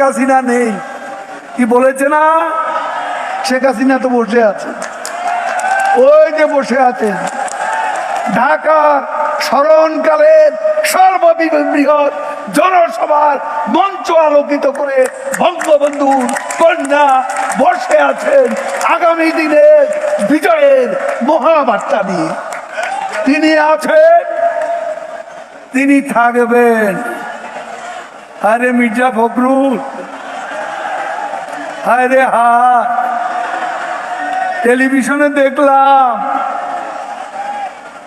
হাসিনা নেই, কি বলেছে না? শেখ হাসিনা তো বসে আছে, ওই যে বসে আছেন ঢাকার স্মরণকালের সর্ববৃহৎ জনসভার মঞ্চ আলোকিত করে বঙ্গবন্ধুর কন্যা বসে আছেন আগামী দিনের বিজয়ের মহাবার্তা নিয়ে। তিনি আছেন, তিনি থাকবেন। আরে মির্জা ফখরুল, আরে টেলিভিশনে দেখলাম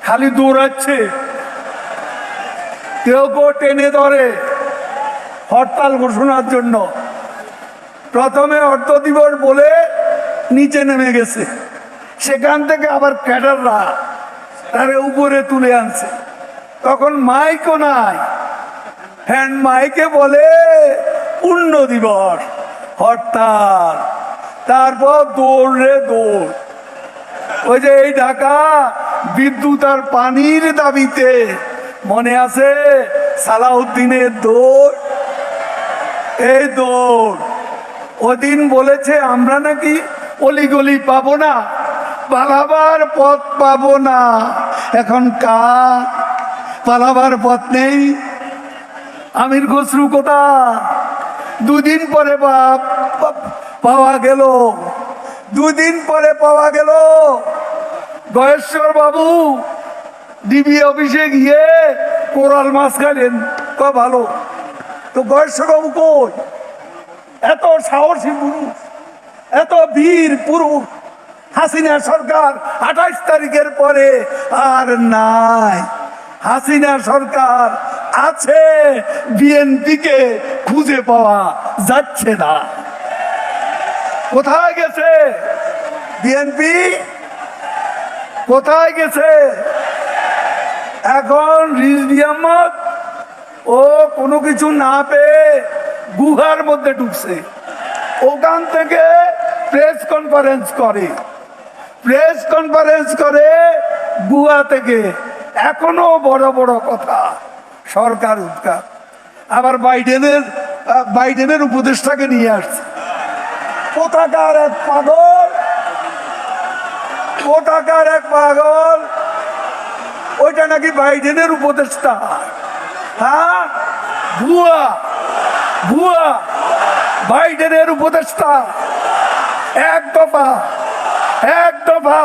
খালি দৌড়াচ্ছে, কেউ কেউ টেনে ধরে হরতাল ঘোষণার জন্য। প্রথমে অর্থ দিবস বলে নিচে নেমে গেছে, সেখান থেকে আবার ক্যাডাররা তারে উপরে তুলে আনছে। তখন মাইকও নাই, হ্যান্ড মাইকে বলে পূর্ণ দিবস হরতাল, তারপর দৌড় রে দৌড়। ওই যে এই ঢাকা বিদ্যুৎ আর পানির দাবিতে মনে আছে সালাউদ্দিনের দৌড়, এই দৌড়। ওদিন বলেছে আমরা নাকি অলিগলি পাবো না, পালাবার পথ পাবো না। এখন কার পালাবার পথ নেই? আমির খসরু কোথা? দুদিন পরে পাওয়া গেল, দুদিন পরে পাওয়া গেল। গয়েশ্বর বাবু ডিবি অফিসে গিয়ে কোরাল মাছ খাইলেন, ভালো তো। গয়েশ্বর বাবু কই? এত সাহসী পুরুষ, এত বীর পুরুষ হাসিনা সরকার 28 তারিখের পরে আর নাই। হাসিনা সরকার আছে, বিএনপিকে খুঁজে পাওয়া যাচ্ছে না। কোথায় গেছে বিএনপি? কোথায় গেছে? এখন রিজভী আহমদ ও কোনো কিছু না পেয়ে গুহার মধ্যে ঢুকছে, ওখান থেকে প্রেস কনফারেন্স করে গুহা থেকে এখনো বড় বড় কথা, সরকার উৎখাত। আবার বাইডেনের উপদেষ্টাকে নিয়ে আসছে। কোথাকার এক পাগল, ওইটা নাকি বাইডেনের উপদেষ্টা। হ্যাঁ, ভুয়া বাইডেনের উপদেষ্টা। এক দফা